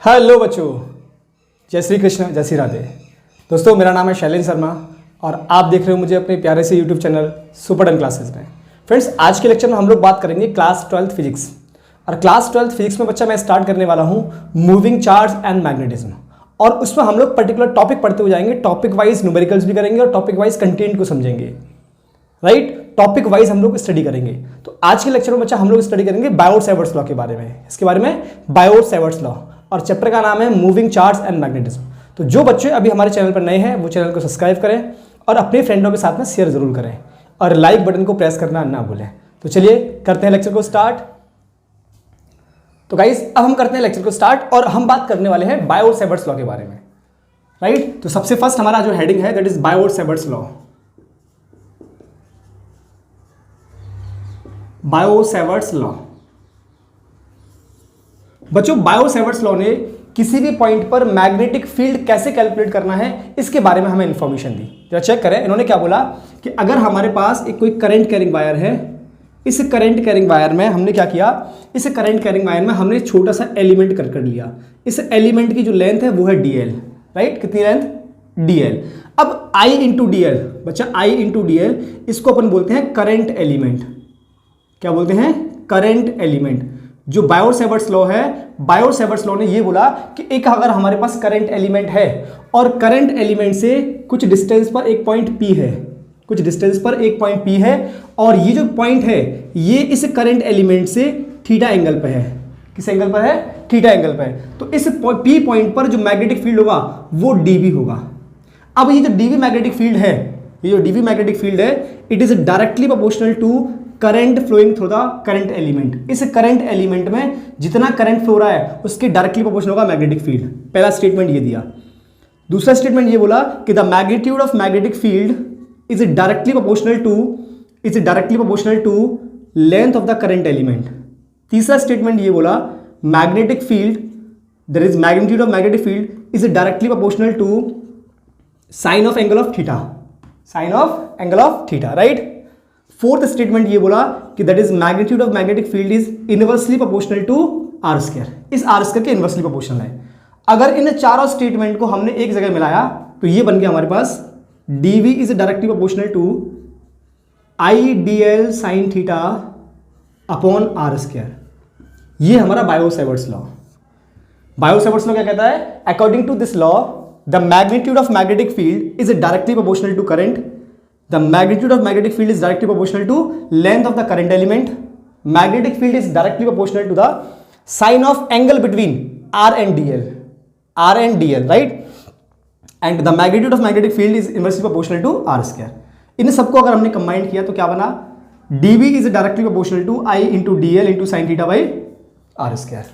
Hello बच्चों, जय श्री कृष्ण, जय श्री राधे। दोस्तों, मेरा नाम है शैलेंद्र शर्मा और आप देख रहे हो मुझे अपने प्यारे से YouTube channel super done classes में। फ्रेंड्स, आज के लेक्चर में हम लोग बात करेंगे क्लास 12th फिजिक्स। और क्लास 12th फिजिक्स में बच्चा मैं स्टार्ट करने वाला हूँ मूविंग चार्ज एंड मैग्नेटिज्म। और उसमें हम लोग पर्टिकुलर टॉपिक पढ़ते हुए जाएंगे, टॉपिक वाइज न्यूमेरिकल्स भी करेंगे और टॉपिक वाइज कंटेंट को समझेंगे। राइट, टॉपिक वाइज हम लोग स्टडी करेंगे। तो आज के लेक्चर में बच्चा हम लोग स्टडी करेंगे बायोट-सैवर्ट्स लॉ के बारे में। इसके बारे में बायोट-सैवर्ट्स लॉ, और चैप्टर का नाम है मूविंग चार्ज एंड मैग्नेटिज्म। तो जो बच्चे अभी हमारे चैनल पर नए हैं वो चैनल को सब्सक्राइब करें और अपने फ्रेंडों के साथ में शेयर जरूर करें और लाइक बटन को प्रेस करना ना भूलें। तो चलिए करते हैं लेक्चर को स्टार्ट। तो गाइस, अब हम करते हैं लेक्चर को स्टार्ट और हम बात करने वाले हैं बायोट-सैवर्ट्स लॉ के बारे में। राइट, तो सबसे फर्स्ट हमारा जो हेडिंग है that is बायोट-सैवर्ट्स law. Biot Savart's law. बच्चों, बायोट-सैवर्ट्स लॉ ने किसी भी पॉइंट पर मैग्नेटिक फील्ड कैसे कैलकुलेट करना है इसके बारे में हमें इंफॉर्मेशन दी। जरा चेक करें, इन्होंने क्या बोला कि अगर हमारे पास एक कोई करंट कैरिंग वायर है, इस करंट कैरिंग वायर में हमने क्या किया, इस करंट कैरिंग वायर में हमने छोटा सा एलिमेंट कर लिया। इस एलिमेंट की जो लेंथ है वो है dl। राइट, कितनी लेंथ? dl। अब I इंटू dl, बच्चा I इंटू dl, इसको अपन बोलते हैं करंट एलिमेंट। क्या बोलते हैं? Current element. जो बायोट-सैवर्ट्स लॉ है, बायोट-सैवर्ट्स लॉ ने ये बोला कि एक अगर हमारे पास करंट एलिमेंट है और करंट एलिमेंट से कुछ डिस्टेंस पर एक पॉइंट P है, कुछ डिस्टेंस पर एक पॉइंट P है और ये जो पॉइंट है ये इस करंट एलिमेंट से थीटा एंगल पर है। किस एंगल पर है? थीटा एंगल पर है। तो इस P पॉइंट पर जो मैग्नेटिक फील्ड होगा वो dB होगा। अब ये जो dB मैग्नेटिक फील्ड है, ये जो dB मैग्नेटिक फील्ड है, it is directly proportional to current flowing through the current element. इस करंट एलिमेंट में जितना करंट फ्लो रहा है उसके डायरेक्टली प्रोपोर्शनल होगा मैग्नेटिक फील्ड। पहला स्टेटमेंट ये दिया। दूसरा स्टेटमेंट ये बोला कि the magnitude of magnetic field is directly proportional to length of the current element. तीसरा स्टेटमेंट ये बोला magnetic field, there is magnitude of magnetic field is directly proportional to sine of angle of theta, sine of angle of theta. Right. Fourth statement ये बोला कि that is magnitude of magnetic field is inversely proportional to r square. इस r square के inversely proportional है। अगर इन चारों statement को हमने एक जगह मिलाया तो ये बन गया हमारे पास dv is directly proportional to I dl sine theta upon r square. ये हमारा बायोट-सैवर्ट्स लॉ। बायोट-सैवर्ट्स लॉ क्या कहता है? According to this law the magnitude of magnetic field is directly proportional to current, the magnitude of magnetic field is directly proportional to length of the current element, magnetic field is directly proportional to the sine of angle between r and dl, right, and the magnitude of magnetic field is inversely proportional to r square। इन सबको अगर हमने combine किया तो क्या बना? dv is directly proportional to I into dl into sin theta by r square।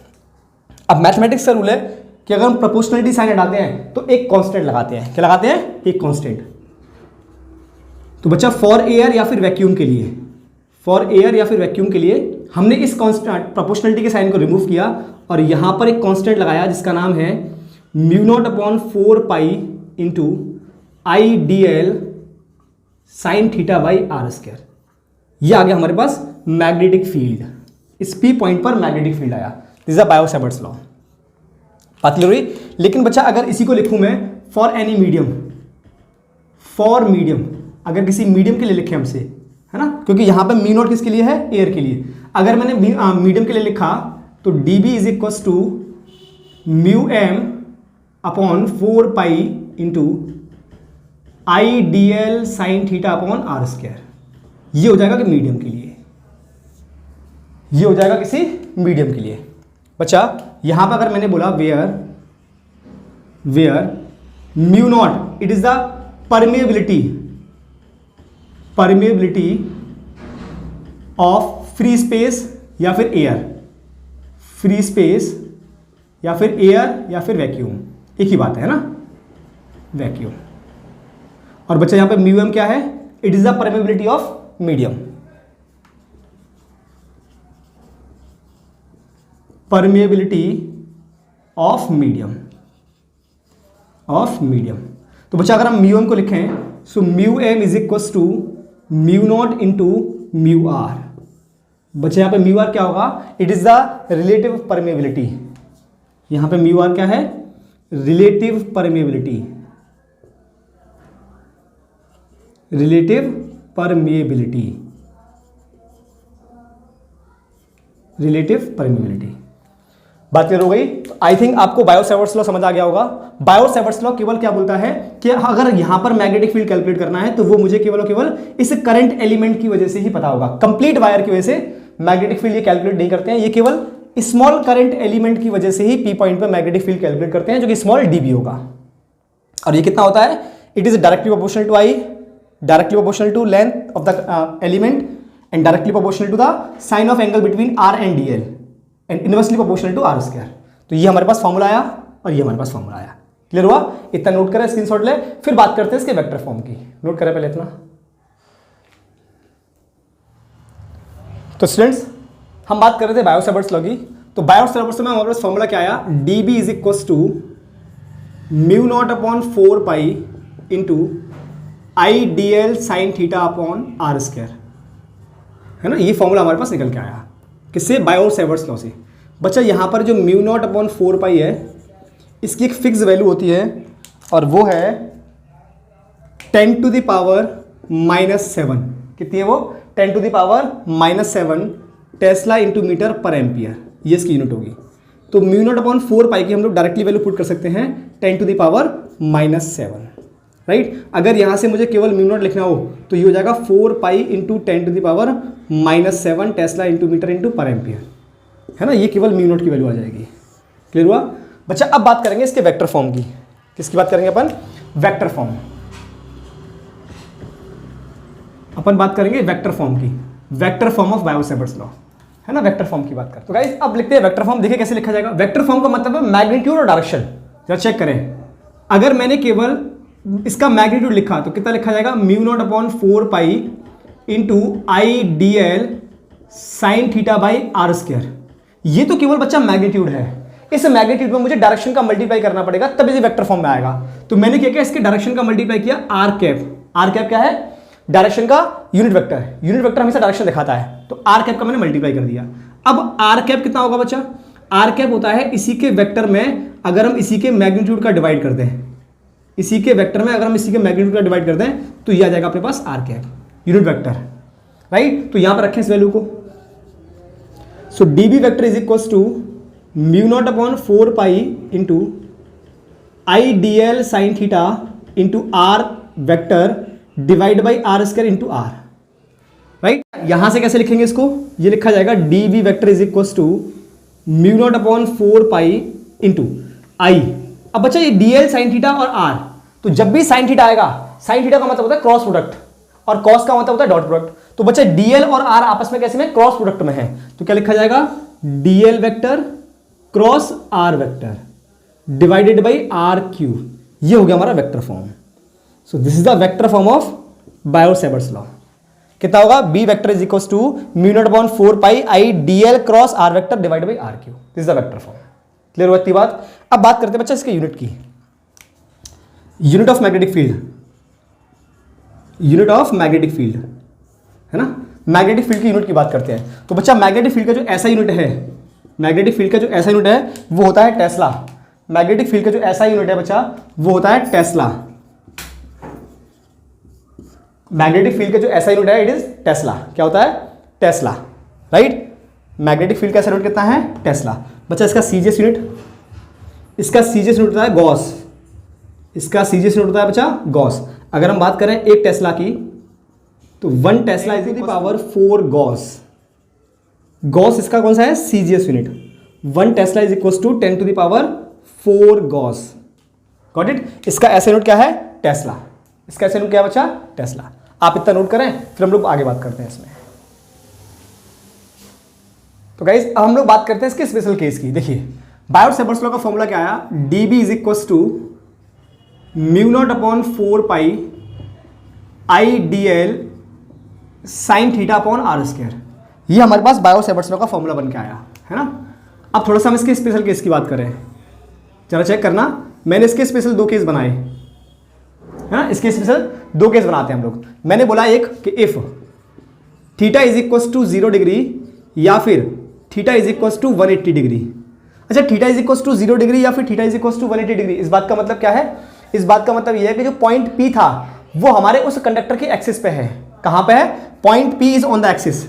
अब mathematics का rule है कि अगर हम प्रोपोर्शनलिटी साइन हटाते हैं तो एक कांस्टेंट लगाते हैं। क्या लगाते हैं? एक कांस्टेंट। तो बच्चा फॉर एयर या फिर वैक्यूम के लिए, फॉर एयर या फिर वैक्यूम के लिए हमने इस कांस्टेंट प्रोपोर्शनलिटी के साइन को रिमूव किया और यहां पर एक कांस्टेंट लगाया जिसका नाम है mu not upon 4 pi into I dl sine theta by are square. ये आ गया हमारे पास मैग्नेटिक फील्ड। इस P पॉइंट पर मैग्नेटिक फील्ड आया। This is the Biot Savart's law. बात क्लियर हुई? लेकिन बच्चा अगर इसी को लिखूं मैं for any medium, for medium, अगर किसी मीडियम के लिए लिखे हमसे, है ना, क्योंकि यहां पे म्यू नॉट किसके लिए है? एयर के लिए। अगर मैंने मीडियम के लिए लिखा तो dB is equal to mu m upon 4 pi into I dl sine theta upon r square. ये हो जाएगा कि मीडियम के लिए, ये हो जाएगा किसी मीडियम के लिए। बच्चा यहां पर अगर मैंने बोला where mu not it is the permeability of free space या फिर एयर, फ्री स्पेस या फिर एयर या फिर वैक्यूम, एक ही बात है ना, वैक्यूम। और बच्चा यहां पे म्यू m क्या है? It is the permeability of medium, permeability of medium, तो बच्चा अगर हम म्यू m को लिखें so mu m is equal to mu not into mu r. बच्चे यहां पे म्यू आर क्या होगा? It is the relative permeability, यहाँ पे म्यू आर क्या है, relative permeability, relative permeability, relative permeability. बात क्लियर हो गई? तो आई थिंक आपको बायो-सैवर्ट्स लॉ समझ आ गया होगा। बायो-सैवर्ट्स लॉ केवल क्या बोलता है कि अगर यहां पर मैग्नेटिक फील्ड कैलकुलेट करना है तो वो मुझे केवल और केवल इस करंट एलिमेंट की वजह से ही पता होगा। कंप्लीट वायर की वजह से मैग्नेटिक फील्ड ये कैलकुलेट नहीं करते हैं, ये केवल स्मॉल करंट एलिमेंट की वजह से ही पी पॉइंट पर मैग्नेटिक फील्ड कैलकुलेट करते हैं, जो कि स्मॉल डीबी होगा। और ये कितना होता है? It is directly proportional to I, directly proportional to length of the element and directly proportional to the sine of angle between r and dl and inversely proportional to r square. तो ये हमारे पास formula आया और ये हमारे पास formula आया। Clear हुआ? इतना नोट करें, स्क्रीनशॉट ले, फिर बात करते हैं इसके वेक्टर फॉर्म की। नोट करें पहले इतना। तो स्टूडेंट्स, हम बात कर रहे थे बायो-सैवर्ट्स लॉ की। तो बायो-सैवर्ट्स में हमारे पास फॉर्मूला क्या आया? dB is equal to mu not upon 4 pi into I D L sine theta upon r square, है ना। ये फॉर्मूला हमारे पास निकल के आया किससे? बायो-सैवर्ट्स लॉ से। बच्चा यहाँ पर जो म्यू नॉट अपॉन 4 पाई है, इसकी एक फिक्स वैल्यू होती है और वो है 10 टू द पावर -7। कितनी है वो? 10 to the power -7 tesla into metre per ampere, ये इसकी यूनिट होगी। तो म्यू नॉट अपॉन 4 पाई की हम लोग डायरेक्टली वैल्यू पुट कर सकते हैं 10 टू द पावर -7, राइट। अगर यहाँ से मुझे केवल म्यू नॉट लिखना हो तो ये हो जाएगा 4 pi into 10 to the power -7 tesla into metre into per ampere, है ना। ये केवल म्यू नॉट की वैल्यू आ जाएगी। क्लियर हुआ? बच्चा अब बात करेंगे इसके वेक्टर फॉर्म की। किसकी बात करेंगे अपन? Vector form. अपन बात करेंगे वेक्टर फॉर्म की, vector form of Biot Savart's law, है ना। वेक्टर फॉर्म की बात करते हैं। तो गाइस अब लिखते हैं वेक्टर फॉर्म। देखिए कैसे लिखा जाएगा। वेक्टर फॉर्म का मतलब है मैग्नीट्यूड और डायरेक्शन। जरा चेक करें, अगर मैंने केवल इसका मैग्नीट्यूड लिखा तो कितना लिखा जाएगा? Mu not upon 4 pi into I D L sine theta by are square. ये तो केवल बच्चा मैग्नीट्यूड है। इस मैग्नीट्यूड में मुझे डायरेक्शन का मल्टीप्लाई करना पड़ेगा, तब इसे वेक्टर फॉर्म में आएगा। तो मैंने क्या किया? इसके डायरेक्शन का मल्टीप्लाई किया आर कैप। आर कैप क्या है? डायरेक्शन का यूनिट वेक्टर है। यूनिट वेक्टर हमेशा डायरेक्शन दिखाता है, तो आर कैप का मैंने मल्टीप्लाई कर दिया। अब आर कैप कितना होगा बच्चा? आर कैप होता है इसी के वेक्टर में अगर हम इसी के मैग्नीट्यूड का डिवाइड कर दें, इसी के वेक्टर में अगर हम इसी के मैग्नीट्यूड का डिवाइड कर दें तो ये आ जाएगा अपने पास R cap, unit vector, right. तो यहां पर रखें इस वैल्यू को। So dB vector is equal to mu not upon 4 pi into I D L sine theta into R vector divide by are square into R, right. यहां से कैसे लिखेंगे इसको? ये लिखा जाएगा dB vector is equal to mu not upon 4 pi into I. अब बच्चा ये डी एल साइन थीटा और आर, तो जब भी साइन थीटा आएगा, साइन थीटा का मतलब होता है क्रॉस प्रोडक्ट और कॉस का मतलब होता है डॉट प्रोडक्ट। तो बच्चा डीएल और आर आपस में कैसे में? क्रॉस प्रोडक्ट में है। तो क्या लिखा जाएगा? DL vector cross R vector divided by R cube. ये हो गया हमारा vector form. So this is the vector form of Biot Savart's law. कितना होगा? B vector is equal to mu not upon 4 pi I dL cross R vector divided by R cube. This is the vector form. Clear हुआ इतनी बात? अब बात करते हैं बच्चा इसके यूनिट की। Unit of magnetic field, unit of magnetic field, है ना। मैग्नेटिक फील्ड की यूनिट की बात करते हैं। तो बच्चा मैग्नेटिक फील्ड का जो ऐसा यूनिट है, मैग्नेटिक फील्ड का जो ऐसा यूनिट है वो होता है टेस्ला। मैग्नेटिक फील्ड का जो ऐसा यूनिट है बच्चा वो होता है टेस्ला। मैग्नेटिक फील्ड का जो ऐसा यूनिट है इट इज टेस्ला। क्या होता है? Tesla, right. मैग्नेटिक फील्ड का ऐसा यूनिट कितना है? टेस्ला। बच्चा इसका सीजीएस यूनिट, इसका सीजीएस यूनिट होता है गॉस। इसका सीजीएस यूनिट होता है बच्चा गॉस। अगर हम बात करें 1 टेस्ला की तो 1 tesla is to the power 4 gauss. Gauss इसका कौन सा है? CGS unit. 1 tesla is equal to 10 to the power 4 gauss. Got it? इसका ऐसा यूनिट क्या है? टेस्ला। इसका ऐसा यूनिट क्या है बच्चा? टेस्ला। आप इतना नोट करें, फिर हम लोग आगे बात करते हैं इसमें। तो गाइस अब हम लोग बात करते हैं इसके स्पेशल केस की। देखिए बायो-सैवर्ट्स लॉ का फॉर्मूला क्या आया? DB is equal to mu not upon 4 pi I D L sine theta upon r square. ये हमारे पास बायो-सैवर्ट्स लॉ का फॉर्मूला बन के आया, है ना। अब थोड़ा सा हम इसके स्पेशल केस की बात करें, जरा चेक करना। मैंने इसके स्पेशल 2 केस बनाए, है ना। इसके स्पेशल 2 केस बनाते हैं हम लोग। मैंने बोला एक कि if theta is equal to 0 degree या फिर theta is equal to 180 degree. अच्छा theta is equal to 0 degree या फिर theta is equal to 180 degree, इस बात का मतलब क्या है? इस बात का मतलब ये है कि जो पॉइंट P था वो हमारे उस कंडक्टर के एक्सिस पे है। कहाँ पे है? Point P is on the axis.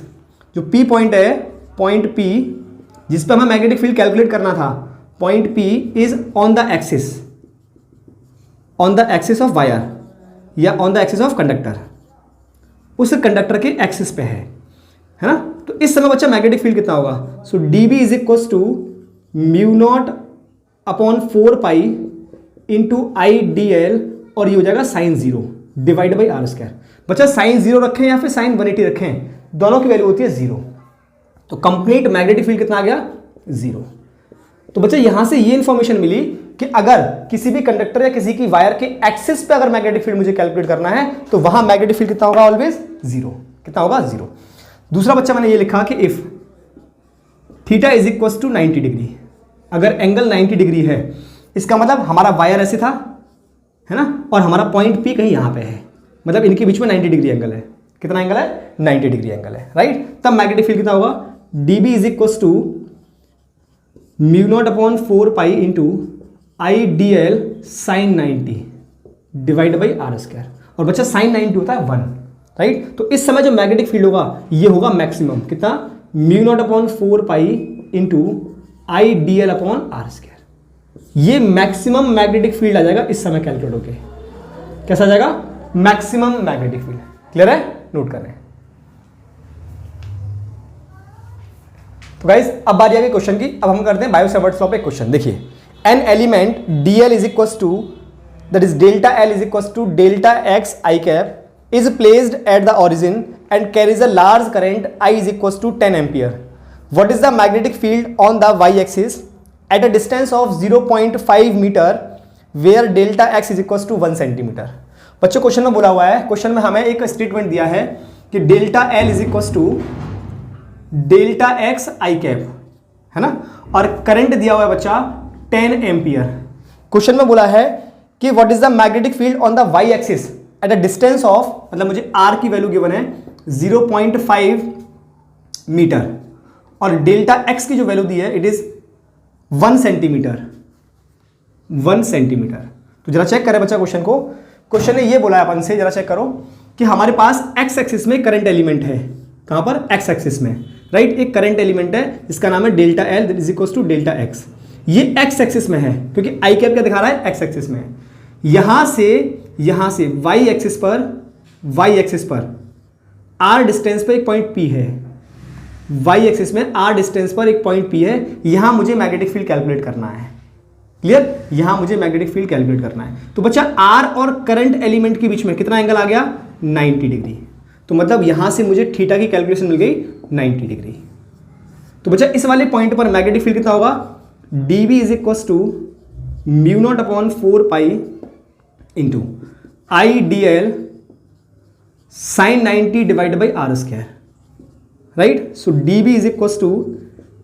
जो P पॉइंट है, पॉइंट P जिस पे हमें मैग्नेटिक फील्ड कैलकुलेट करना था, point P is on the axis, on the axis of wire या on the axis of conductor, उस कंडक्टर के एक्सिस पे है ना? तो इस समय बच्चा मैग्नेटिक फील्ड कितना होगा? So dB is equal to mu not upon 4 pi into I D l, और ये हो जाएगा sine 0 divide by are square. बच्चा साइन 0 रखें या फिर साइन 180 रखें, दोनों की वैल्यू होती है 0। तो कंप्लीट मैग्नेटिक फील्ड कितना आ गया? 0। तो बच्चा यहां से ये इंफॉर्मेशन मिली कि अगर किसी भी कंडक्टर या किसी की वायर के एक्सिस पे अगर मैग्नेटिक फील्ड मुझे कैलकुलेट करना है तो वहां मैग्नेटिक फील्ड कितना होगा? ऑलवेज 0। कितना होगा? 0। दूसरा बच्चा मैंने ये लिखा कि if theta is equal to 90 degree, अगर एंगल 90 डिग्री है, इसका मतलब हमारा वायर ऐसे था, है ना, और हमारा पॉइंट P कहीं यहां पे है, मतलब इनके बीच में 90 डिग्री एंगल है। कितना एंगल है? 90 डिग्री एंगल है, राइट? तब मैग्नेटिक फील्ड कितना होगा? dB is equal to mu not upon 4 pi into I D L sine 90 divide by are square, और बच्चा साइन 90 होता है 1, राइट? तो इस समय जो मैग्नेटिक फील्ड होगा ये होगा मैक्सिमम। कितना? Mu not upon 4 pi into I D l upon r square. ये मैक्सिमम मैग्नेटिक फील्ड आ जाएगा इस समय कैलकुलेट होके। कैसा आ जाएगा? Maximum magnetic field. क्लियर है? नोट कर रहे हैं। तो गाइस अब बारी आ गई क्वेश्चन की। अब हम करते हैं बायो सेवर्ट्स लॉ पे क्वेश्चन। देखिए, an element dl is equal to, that is delta l is equal to delta x i cap is placed at the origin and carries a large current I is equals to 10 ampere. What is the magnetic field on the y-axis at a distance of 0.5 meter where delta x is equals to 1 centimeter? बच्चों question में बोला हुआ है, question में हमें एक statement दिया है कि delta l is equals to delta x i cap, है ना, और करंट दिया हुआ है बच्चा 10 एम्पियर। क्वेश्चन में बोला है कि what is the magnetic field on the y-axis at a distance of, मतलब मुझे r की वैल्यू गिवन है 0.5 मीटर, और डेल्टा x की जो वैल्यू दी है इट इज 1 सेंटीमीटर। 1 सेंटीमीटर। तो जरा चेक करें बच्चा क्वेश्चन को। क्वेश्चन ने ये बोला है अपन से, जरा चेक करो कि हमारे पास x एक्सिस में करंट एलिमेंट है। कहां पर? x एक्सिस में, राइट? एक करंट एलिमेंट है जिसका नाम है delta l is equal to delta x। ये x एक्सिस में है क्योंकि i कैप क्या दिखा रहा है? x एक्सिस में। यहां से y एक्सिस पर r डिस्टेंस पर एक पॉइंट P है। y एक्सिस में r डिस्टेंस पर एक पॉइंट P है। यहां मुझे मैग्नेटिक फील्ड कैलकुलेट करना है। क्लियर? यहां मुझे मैग्नेटिक फील्ड कैलकुलेट करना है। तो बच्चा r और करंट एलिमेंट के बीच में कितना एंगल आ गया? 90 डिग्री। तो मतलब यहां से मुझे थीटा की कैलकुलेशन मिल गई 90 डिग्री। तो बच्चा इस वाले पॉइंट पर मैग्नेटिक फील्ड कितना होगा? dB is equal to mu not upon 4 pi into I D L sine 90 divide by are square, right? So dB is equal to,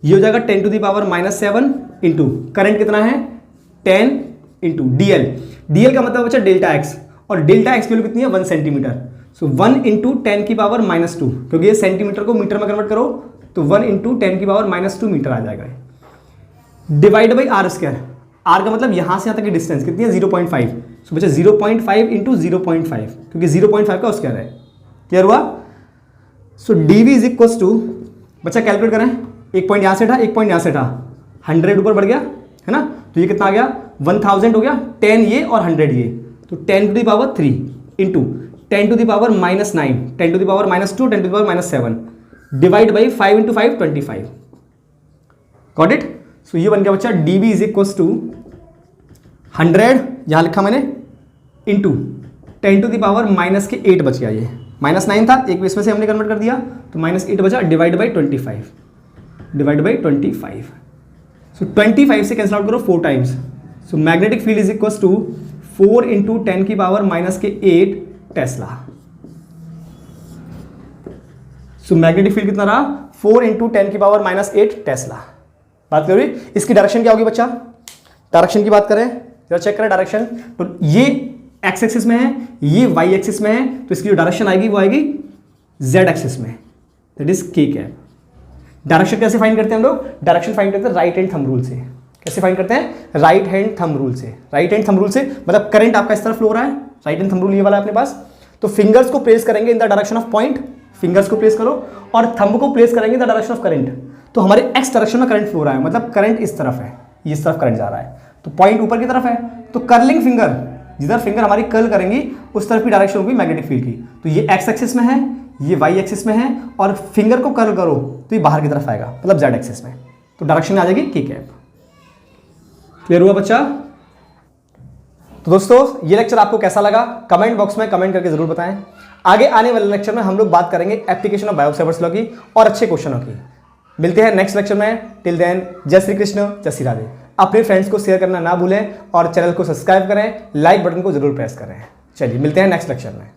ये हो जाएगा 10 to the power -7 into current कितना है? 10 into dl। dl का मतलब बच्चा delta x, और delta x की वैल्यू कितनी है? 1 सेंटीमीटर। सो 1 इंटू 10 की पावर -2, क्योंकि ये सेंटीमीटर को मीटर में कन्वर्ट करो तो 1 इंटू 10 की पावर -2 मीटर आ जाएगा, divide by are square. R का मतलब यहां से यहां तक की डिस्टेंस कितनी है? 0.5। सो बच्चा 0.5 इंटू 0.5, क्योंकि 0.5 का स्क्वायर है। क्लियर हुआ? सो dV इज इक्वल टू, बच्चा कैलकुलेट करें, एक पॉइंट यहां से था, एक पॉइंट यहां से था, 100 ऊपर बढ़ गया, है ना? तो ये कितना आ गया? 1000 हो गया, 10 ये और 100 ये, तो 10 to the power 3 into 10 to the power -9, 10 to the power -2, 10 to the power -7 divide by 5 into 5 25। Got it? So ये बन गया बच्चा dB इज इक्वल टू 100, यहां लिखा मैंने, इंटू 10 टू द पावर -8 बच गया, ये -9 था, एक इसमें से हमने कन्वर्ट कर दिया तो -8 बचा, divide by 25, divide by 25। So 25 से कैंसिल आउट करो 4 times. So magnetic field is equal to 4 into 10 की power -8 tesla. So magnetic field कितना रहा? 4 इंटू 10 की पावर -8 टेस्ला। बात करें इसकी डायरेक्शन क्या होगी बच्चा? डायरेक्शन की बात करें, जरा चेक करें डायरेक्शन। तो ये एक्स एक्सिस में है, ये वाई एक्सिस में है, तो इसकी जो डायरेक्शन आएगी वो आएगी जेड एक्सिस में, दैट इज के कैप। डायरेक्शन कैसे फाइंड करते हैं हम लोग? डायरेक्शन फाइंड करते हैं राइट हैंड थंब रूल से। कैसे फाइंड करते हैं? राइट हैंड थंब रूल से। राइट हैंड थंब रूल से मतलब करंट आपका इस तरफ फ्लो हो रहा है, राइट हैंड थंब रूल ये वाला है अपने पास, तो फिंगर्स को प्लेस करेंगे in the direction of point, fingers को प्लेस करो, और थंब को प्लेस करेंगे in the direction of current. तो हमारे एक्स डायरेक्शन में करंट फ्लो हो रहा है, मतलब करंट इस तरफ है, ये इस तरफ करंट जा रहा है, तो पॉइंट ऊपर की तरफ है, तो कर्लिंग फिंगर, जिधर फिंगर हमारी कर्ल करेंगी उस तरफ की डायरेक्शन होगी मैग्नेटिक फील्ड की। तो ये एक्स एक्सिस में है, ये वाई एक्सिस में है, और फिंगर को कर्ल करो तो ये बाहर की तरफ आएगा, मतलब जेड एक्सिस में, तो डायरेक्शन में आ जाएगी के कैप। क्लियर हुआ बच्चा? तो दोस्तों ये लेक्चर आपको कैसा लगा कमेंट बॉक्स में कमेंट करके जरूर बताएं। आगे आने वाले लेक्चर में हम लोग बात करेंगे एप्लीकेशन ऑफ बायोसेवर्ट्स लॉ की और अच्छे क्वेश्चनों की। मिलते हैं नेक्स्ट लेक्चर में। टिल देन जय श्री कृष्ण, जय श्री राधे। अपने फ्रेंड्स को शेयर करना ना भूलें और चैनल को सब्सक्राइब करें, लाइक बटन को जरूर प्रेस करें। चलिए मिलते हैं नेक्स्ट लेक्चर में।